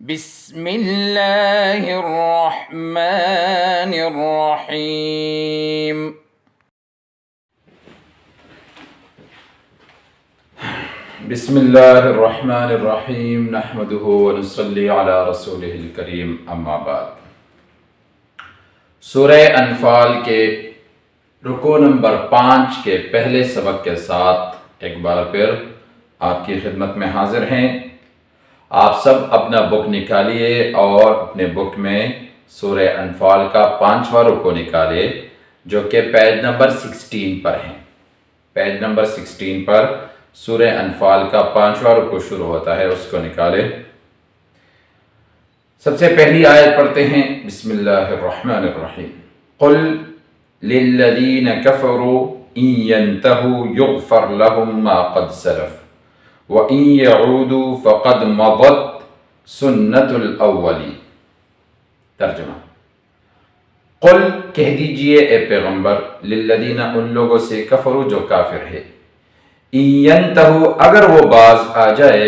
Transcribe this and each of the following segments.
بسم اللہ الرحمن الرحیم۔ بسم اللہ الرحمن الرحیم نحمده ونصلی علی رسولہ الکریم اما بعد۔ سورہ انفال کے رکوع نمبر 5 کے پہلے سبق کے ساتھ ایک بار پھر آپ کی خدمت میں حاضر ہیں۔ آپ سب اپنا بک نکالیے اور اپنے بک میں سورہ انفال کا 5واں رکوع نکالے جو کہ پیج نمبر 16 پر ہیں۔ پیج نمبر 16 پر سورہ انفال کا 5واں رکوع شروع ہوتا ہے، اس کو نکالے۔ سب سے پہلی آیت پڑھتے ہیں، بسم اللہ الرحمن الرحیم۔ قل للذین کفروا ان ینتہوا یغفر لهم ما قد سلف وَإِن يَعُودُوا فَقَدْ مَضَتْ سُنَّةُ الْأَوَّلِينَ۔ ترجمہ: قل کہہ دیجئے اے پیغمبر، للذین ان لوگوں سے کفروا جو کافر ہے، ان ینتہوا اگر وہ باز آ جائے،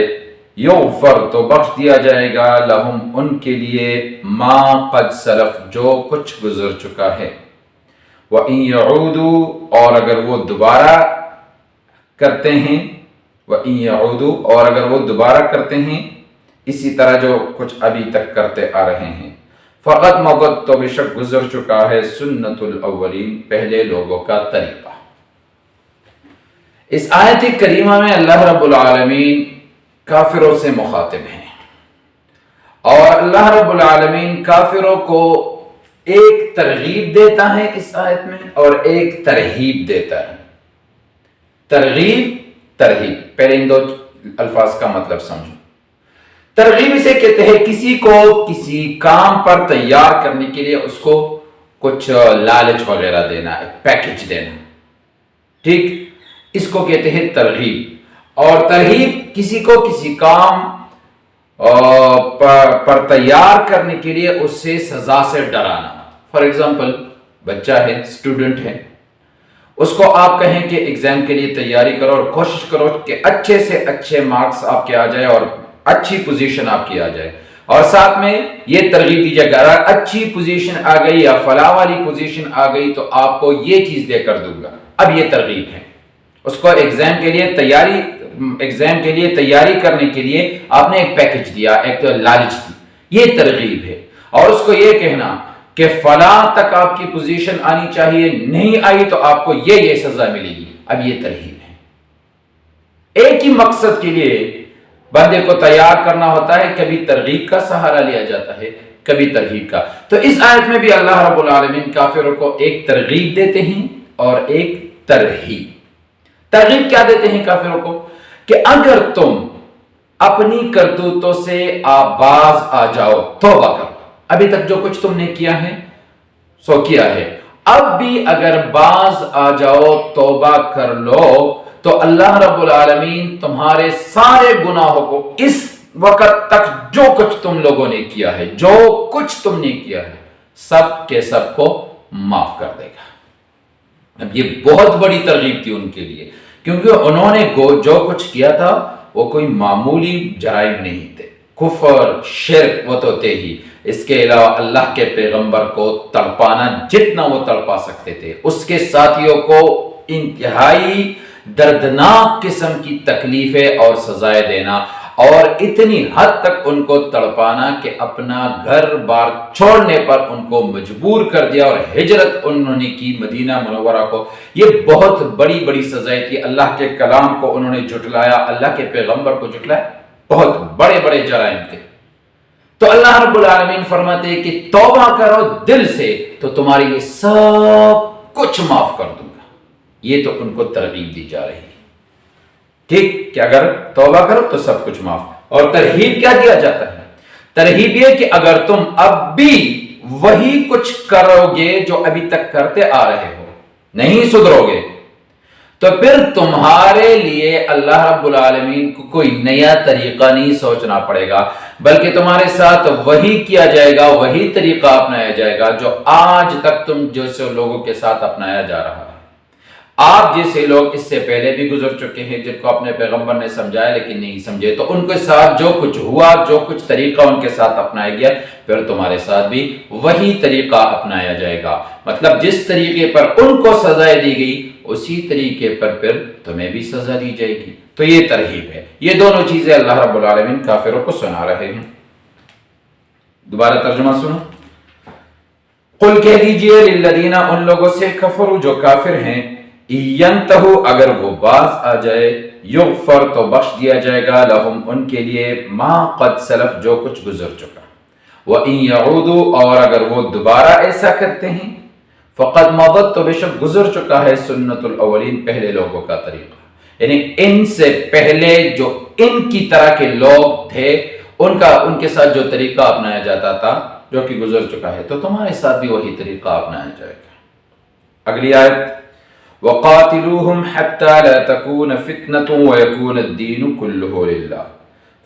یغفر تو بخش دیا جائے گا، لہم ان کے لیے، ما قد سلف جو کچھ گزر چکا ہے، وَإِن يَعُودُوا اور اگر وہ دوبارہ کرتے ہیں، وَإِن يَعُودُوا اور اگر وہ دوبارہ کرتے ہیں اسی طرح جو کچھ ابھی تک کرتے آ رہے ہیں، فقط مضت تو بے شک گزر چکا ہے، سنت الاولین پہلے لوگوں کا طریقہ۔ اس آیت کریمہ میں اللہ رب العالمین کافروں سے مخاطب ہیں، اور اللہ رب العالمین کافروں کو ایک ترغیب دیتا ہے اس آیت میں اور ایک ترہیب دیتا ہے۔ ترغیب پہلے ان دو الفاظ کا مطلب سمجھو۔ ترغیب اسے کہتے ہیں کسی کو کسی کام پر تیار کرنے کے لیے اس کو کچھ لالچ وغیرہ دینا، ایک پیکج دینا، ٹھیک، اس کو کہتے ہیں ترغیب۔ اور ترہیب کسی کو کسی کام پر تیار کرنے کے لیے اس سے سزا سے ڈرانا۔ فار ایگزامپل بچہ ہے، اسٹوڈنٹ ہے، اس کو آپ کہیں کہ ایگزام کے لیے تیاری کرو اور کوشش کرو کہ اچھے سے اچھے مارکس آپ کے آ جائے اور اچھی پوزیشن آپ کی آ جائے، اور ساتھ میں یہ ترغیب دیجیے گا اگر اچھی پوزیشن آ گئی یا فلاں والی پوزیشن آ گئی تو آپ کو یہ چیز دے کر دوں گا۔ اب یہ ترغیب ہے، اس کو ایگزام کے لیے تیاری کرنے کے لیے آپ نے ایک پیکج دیا، ایک لالچ دی، یہ ترغیب ہے۔ اور اس کو یہ کہنا کہ فلاں تک آپ کی پوزیشن آنی چاہیے، نہیں آئی تو آپ کو یہ سزا ملے گی۔ اب یہ ترغیب ہے۔ ایک ہی مقصد کے لیے بندے کو تیار کرنا ہوتا ہے، کبھی ترغیب کا سہارا لیا جاتا ہے، کبھی ترغیب کا۔ تو اس آیت میں بھی اللہ رب العالمین کافروں کو ایک ترغیب دیتے ہیں اور ایک ترہیب۔ ترغیب کیا دیتے ہیں کافروں کو؟ کہ اگر تم اپنی کرتوتوں سے باز آ جاؤ، توبہ کرو، ابھی تک جو کچھ تم نے کیا ہے سو کیا ہے، اب بھی اگر باز آ جاؤ، توبہ کر لو، تو اللہ رب العالمین تمہارے سارے گناہوں کو اس وقت تک جو کچھ تم لوگوں نے کیا ہے، سب کے سب کو معاف کر دے گا۔ اب یہ بہت بڑی ترغیب تھی ان کے لیے، کیونکہ انہوں نے جو کچھ کیا تھا وہ کوئی معمولی جرائم نہیں تھے، کفر، شرک وہ تو تھے ہی، اس کے علاوہ اللہ کے پیغمبر کو تڑپانا جتنا وہ تڑپا سکتے تھے، اس کے ساتھیوں کو انتہائی دردناک قسم کی تکلیفیں اور سزائیں دینا، اور اتنی حد تک ان کو تڑپانا کہ اپنا گھر بار چھوڑنے پر ان کو مجبور کر دیا اور ہجرت انہوں نے کی مدینہ منورہ کو۔ یہ بہت بڑی بڑی سزائیں تھی، اللہ کے کلام کو انہوں نے جھٹلایا، اللہ کے پیغمبر کو جھٹلایا، بہت بڑے بڑے جرائم تھے۔ تو اللہ رب العالمین فرماتے ہیں کہ توبہ کرو دل سے تو تمہاری یہ سب کچھ معاف کر دوں گا۔ یہ تو ان کو ترغیب دی جا رہی ہے، ٹھیک، کہ اگر توبہ کرو تو سب کچھ معاف۔ اور ترہیب کیا دیا جاتا ہے؟ ترہیب یہ کہ اگر تم اب بھی وہی کچھ کرو گے جو ابھی تک کرتے آ رہے ہو، نہیں سدھرو گے، تو پھر تمہارے لیے اللہ رب العالمین کو کوئی نیا طریقہ نہیں سوچنا پڑے گا، بلکہ تمہارے ساتھ وہی کیا جائے گا، وہی طریقہ اپنایا جائے گا جو آج تک تم جیسے لوگوں کے ساتھ اپنایا جا رہا ہے۔ آپ جیسے لوگ اس سے پہلے بھی گزر چکے ہیں جن کو اپنے پیغمبر نے سمجھایا لیکن نہیں سمجھے، تو ان کے ساتھ جو کچھ ہوا، جو کچھ طریقہ ان کے ساتھ اپنایا گیا، پھر تمہارے ساتھ بھی وہی طریقہ اپنایا جائے گا۔ مطلب جس طریقے پر ان کو سزا دی گئی اسی طریقے پر پھر تمہیں بھی سزا دی جائے گی۔ تو یہ ترغیب ہے، یہ دونوں چیزیں اللہ رب العالمین کافروں کو سنا رہے ہیں۔ دوبارہ ترجمہ سنو۔ قل کہہ دیجئے للذین، ان لوگوں سے، کفروا جو کافر ہیں، ینتہو اگر وہ باز آ جائے، یغفر تو بخش دیا جائے گا، لہم ان کے لیے، ما قد سلف جو کچھ گزر چکا، وَإِن يَعُودُوا اور اگر وہ دوبارہ ایسا کرتے ہیں، فقد مضت تو بے شک گزر چکا ہے، سنت الاولین پہلے لوگوں کا طریقہ، یعنی ان سے پہلے جو ان کی طرح کے لوگ تھے ان کے ساتھ جو طریقہ اپنایا جاتا تھا جو کہ گزر چکا ہے، تو تمہارے ساتھ بھی وہی طریقہ اپنایا جائے گا۔ اگلی آیت، وَقَاتِلُوهُمْ حَتَّى لَا تَكُونَ فِتْنَةٌ وَيَكُونَ الدِّينُ كُلُّهُ لِلَّهِ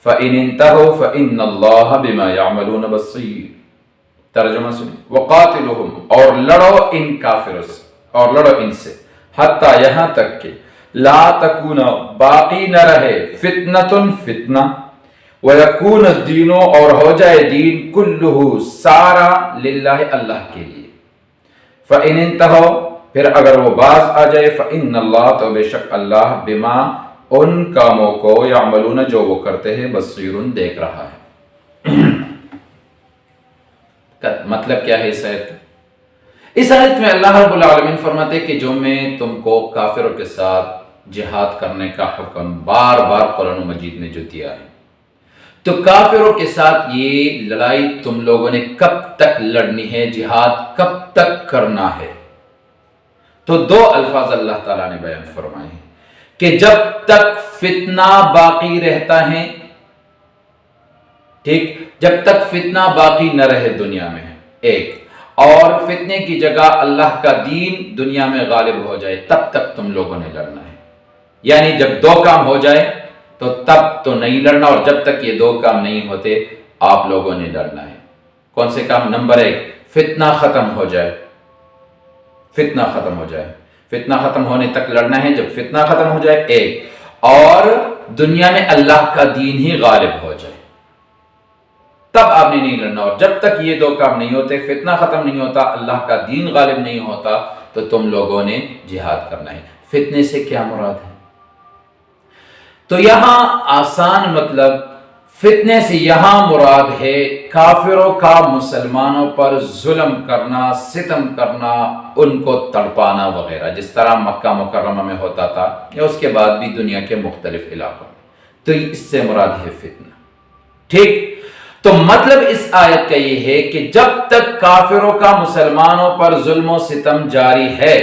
فَإِنِ انْتَهُوا فَإِنَّ اللَّهَ بِمَا يَعْمَلُونَ بَصِيرٌ۔ ترجمہ سنیں، وَقَاتِلُوهُمْ اور لڑو ان کافروں سے، اور لڑو ان سے، حتیٰ یہاں تک کہ لا تکون باقی نہ رہے، فتنۃ فتنہ، وَيَكُونَ الدِّينُ اور ہو جائے دین، کلہ سارا، للہ اللہ کے لیے۔ فَإِنِ انْتَهَوْا پھر اگر وہ باز آ جائے، فَإِنَّ اللَّهَ تو بے شک اللہ، بما ان کاموں کو، یعملون جو وہ کرتے ہیں، بصیر دیکھ رہا ہے۔ مطلب کیا ہے اس آیت کا؟ اس آیت میں اللہ رب العالمین فرماتے کہ جو میں تم کو کافروں کے ساتھ جہاد کرنے کا حکم بار بار قرآن مجید میں جو دیا ہے، تو کافروں کے ساتھ یہ لڑائی تم لوگوں نے کب تک لڑنی ہے، جہاد کب تک کرنا ہے؟ تو دو الفاظ اللہ تعالیٰ نے بیان فرمائے ہیں کہ جب تک فتنہ باقی رہتا ہے، ٹھیک، جب تک فتنہ باقی نہ رہے دنیا میں، ایک، اور فتنے کی جگہ اللہ کا دین دنیا میں غالب ہو جائے، تب تک تم لوگوں نے لڑنا ہے۔ یعنی جب دو کام ہو جائے تو تب تو نہیں لڑنا، اور جب تک یہ دو کام نہیں ہوتے آپ لوگوں نے لڑنا ہے۔ کون سے کام؟ نمبر ایک، فتنہ ختم ہو جائے، فتنہ ختم ہو جائے، فتنہ ختم ہونے تک لڑنا ہے۔ جب فتنہ ختم ہو جائے، ایک، اور دنیا میں اللہ کا دین ہی غالب ہو جائے، تب آپ نے نہیں لڑنا۔ اور جب تک یہ دو کام نہیں ہوتے، فتنہ ختم نہیں ہوتا، اللہ کا دین غالب نہیں ہوتا، تو تم لوگوں نے جہاد کرنا ہے۔ فتنے سے کیا مراد ہے؟ تو یہاں آسان مطلب فتنے سے یہاں مراد ہے کافروں کا مسلمانوں پر ظلم کرنا، ستم کرنا، ان کو تڑپانا وغیرہ، جس طرح مکہ مکرمہ میں ہوتا تھا یا اس کے بعد بھی دنیا کے مختلف علاقوں میں۔ تو اس سے مراد ہے فتنہ، ٹھیک۔ تو مطلب اس آیت کا یہ ہے کہ جب تک کافروں کا مسلمانوں پر ظلم و ستم جاری ہے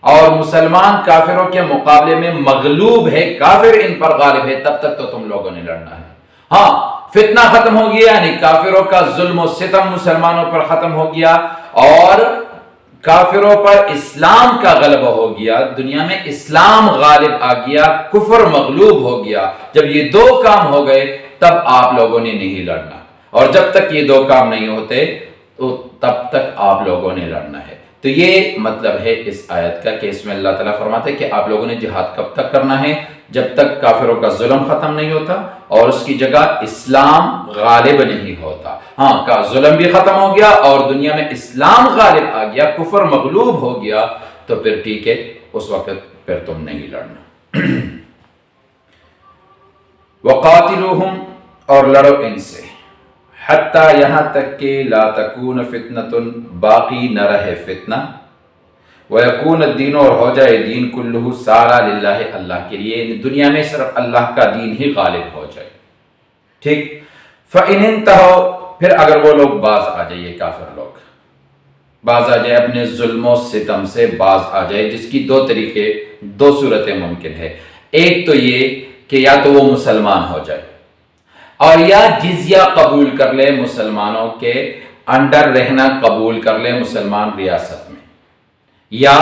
اور مسلمان کافروں کے مقابلے میں مغلوب ہے، کافر ان پر غالب ہے، تب تک تو تم لوگوں نے لڑنا ہے۔ ہاں، فتنہ ختم ہو گیا، یعنی کافروں کا ظلم و ستم مسلمانوں پر ختم ہو گیا، اور کافروں پر اسلام کا غلبہ ہو گیا، دنیا میں اسلام غالب آ گیا، کفر مغلوب ہو گیا۔ جب یہ دو کام ہو گئے تب آپ لوگوں نے نہیں لڑنا، اور جب تک یہ دو کام نہیں ہوتے تو تب تک آپ لوگوں نے لڑنا ہے۔ تو یہ مطلب ہے اس آیت کا کہ اس میں اللہ تعالیٰ فرماتے ہیں کہ آپ لوگوں نے جہاد کب تک کرنا ہے؟ جب تک کافروں کا ظلم ختم نہیں ہوتا اور اس کی جگہ اسلام غالب نہیں ہوتا۔ ہاں، کا ظلم بھی ختم ہو گیا اور دنیا میں اسلام غالب آ گیا، کفر مغلوب ہو گیا، تو پھر ٹھیک ہے، اس وقت پھر تم نہیں لڑنا۔ وقاتلوہم اور لڑو ان سے، حتیٰ یہاں تک کہ لا تکون فتنۃ باقی نہ رہے فتنہ، وَيَكُونَ الدِّينُ اور ہو جائے دین کلہ سارا، للہ اللہ کے لیے، دنیا میں صرف اللہ کا دین ہی غالب ہو جائے، ٹھیک۔ فَإِنِ انْتَهَوْا پھر اگر وہ لوگ باز آ جائے، کافر لوگ باز آ جائے، اپنے ظلم و ستم سے باز آ جائے، جس کی دو طریقے، دو صورتیں ممکن ہے۔ ایک تو یہ کہ یا تو وہ مسلمان ہو جائے اور یا جزیہ قبول کر لے، مسلمانوں کے انڈر رہنا قبول کر لے مسلمان ریاست میں، یا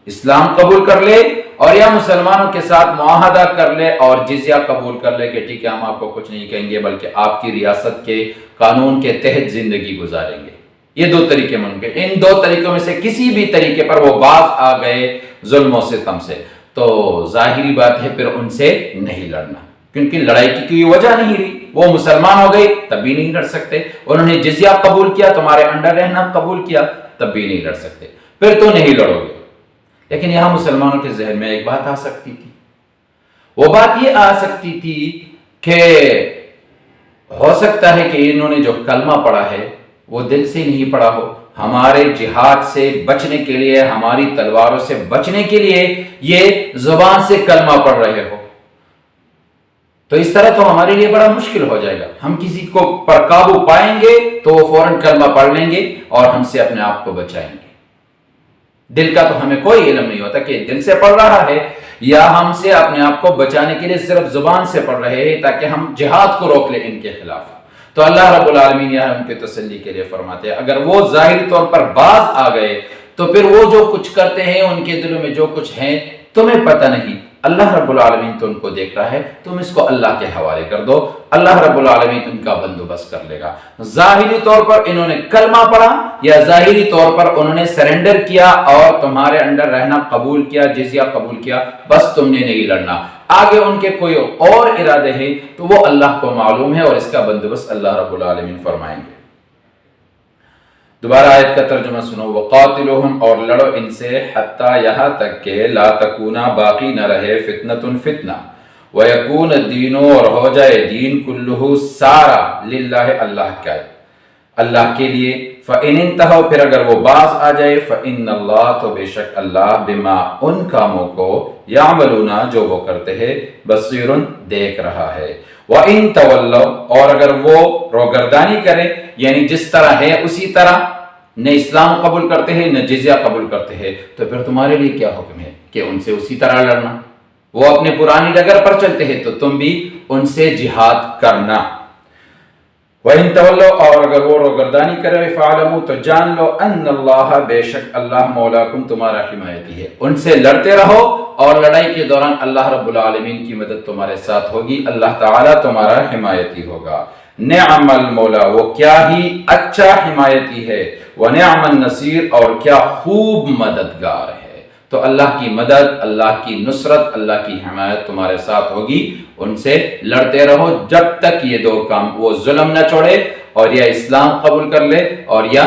اسلام قبول کر لے اور یا مسلمانوں کے ساتھ معاہدہ کر لے اور جزیہ قبول کر لے کہ ٹھیک ہے، ہم آپ کو کچھ نہیں کہیں گے بلکہ آپ کی ریاست کے قانون کے تحت زندگی گزاریں گے۔ یہ دو طریقے ممکن، ان دو طریقوں میں سے کسی بھی طریقے پر وہ باز آ گئے ظلم و ستم سے، تو ظاہری بات ہے پھر ان سے نہیں لڑنا، کیونکہ لڑائی کی کوئی وجہ نہیں رہی۔ وہ مسلمان ہو گئے تب بھی نہیں لڑ سکتے، انہوں نے جزیہ قبول کیا، تمہارے انڈر رہنا قبول کیا، تب بھی نہیں لڑ سکتے، پھر تو نہیں لڑو گے۔ لیکن یہاں مسلمانوں کے ذہن میں ایک بات آ سکتی تھی، وہ بات یہ آ سکتی تھی کہ ہو سکتا ہے کہ انہوں نے جو کلمہ پڑھا ہے وہ دل سے نہیں پڑھا ہو، ہمارے جہاد سے بچنے کے لیے، ہماری تلواروں سے بچنے کے لیے یہ زبان سے کلمہ پڑھ رہے ہو، تو اس طرح تو ہمارے لیے بڑا مشکل ہو جائے گا، ہم کسی کو پر قابو پائیں گے تو وہ فوراً کلمہ پڑھ لیں گے اور ہم سے اپنے آپ کو بچائیں گے۔ دل کا تو ہمیں کوئی علم نہیں ہوتا کہ دل سے پڑھ رہا ہے یا ہم سے اپنے آپ کو بچانے کے لیے صرف زبان سے پڑھ رہے ہیں تاکہ ہم جہاد کو روک لیں ان کے خلاف۔ تو اللہ رب العالمین یہاں ان کے تسلی کے لیے فرماتے ہیں اگر وہ ظاہری طور پر باز آ گئے تو پھر وہ جو کچھ کرتے ہیں، ان کے دلوں میں جو کچھ ہیں تمہیں پتہ نہیں، اللہ رب العالمین تو ان کو دیکھ رہا ہے، تم اس کو اللہ کے حوالے کر دو، اللہ رب العالمین ان کا بندوبست کر لے گا۔ ظاہری طور پر انہوں نے کلمہ پڑھا یا ظاہری طور پر انہوں نے سرنڈر کیا اور تمہارے انڈر رہنا قبول کیا، جزیہ قبول کیا، بس تم نے نہیں لڑنا، آگے ان کے کوئی اور ارادے ہیں تو وہ اللہ کو معلوم ہے اور اس کا بندوبست اللہ رب العالمین فرمائیں گے۔ دوبارہ آیت کا ترجمہ سنو، وقاتلوہم، اور لڑو ان سے، حتی یہاں تک کہ لا تکونا، باقی نہ رہے، فتنۃ فتنہ، ویکون الدین، اور ہو جائے دین، کلہ سارا، للہ، اللہ کا، اللہ کے لیے، فَإِنِ انتہوا، پھر اگر وہ باز آ جائے، فَإِنَّ اللَّهَ، تو بے شک اللہ، بما، ان کاموں کو، یعملون، جو وہ کرتے ہیں، بصیر، دیکھ رہا ہے۔ وَإِن تَوَلَّوْا، اور اگر وہ روگردانی کرے، یعنی جس طرح ہے اسی طرح، نہ اسلام قبول کرتے ہیں نہ جزیہ قبول کرتے ہیں، تو پھر تمہارے لیے کیا حکم ہے کہ ان سے اسی طرح لڑنا، وہ اپنے پرانی ڈگر پر چلتے ہیں تو تم بھی ان سے جہاد کرنا۔ وَإِن تَوَلَّوْا، اور اگر وہ روگردانی کرے، فَاعْلَمُوا، تو جان لو، أَنَّ اللَّهَ، بے شک اللہ، مولاکم، تمہارا حمایتی ہے، ان سے لڑتے رہو اور لڑائی کے دوران اللہ رب العالمین کی مدد تمہارے ساتھ ہوگی، اللہ تعالیٰ تمہارا حمایتی ہوگا۔ نعم المولا، وہ کیا ہی اچھا حمایتی ہے، وَنِعْمَ النَّصِيرُ، اور کیا خوب مددگار ہے۔ تو اللہ کی مدد، اللہ کی نصرت، اللہ کی حمایت تمہارے ساتھ ہوگی، ان سے لڑتے رہو جب تک یہ دو کام، وہ ظلم نہ چھوڑے اور یا اسلام قبول کر لے اور یا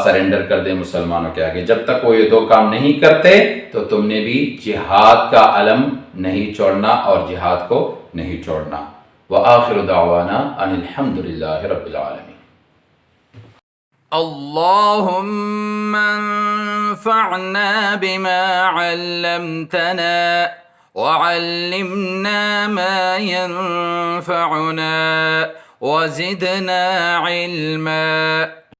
سرنڈر کر دے مسلمانوں کے آگے، جب تک وہ یہ دو کام نہیں کرتے تو تم نے بھی جہاد کا علم نہیں چھوڑنا اور جہاد کو نہیں چھوڑنا۔ وآخر دعوانا ان الحمد للہ رب العالمین۔ اللهم انفعنا بما علمتنا وعلمنا ما ينفعنا وزدنا علما۔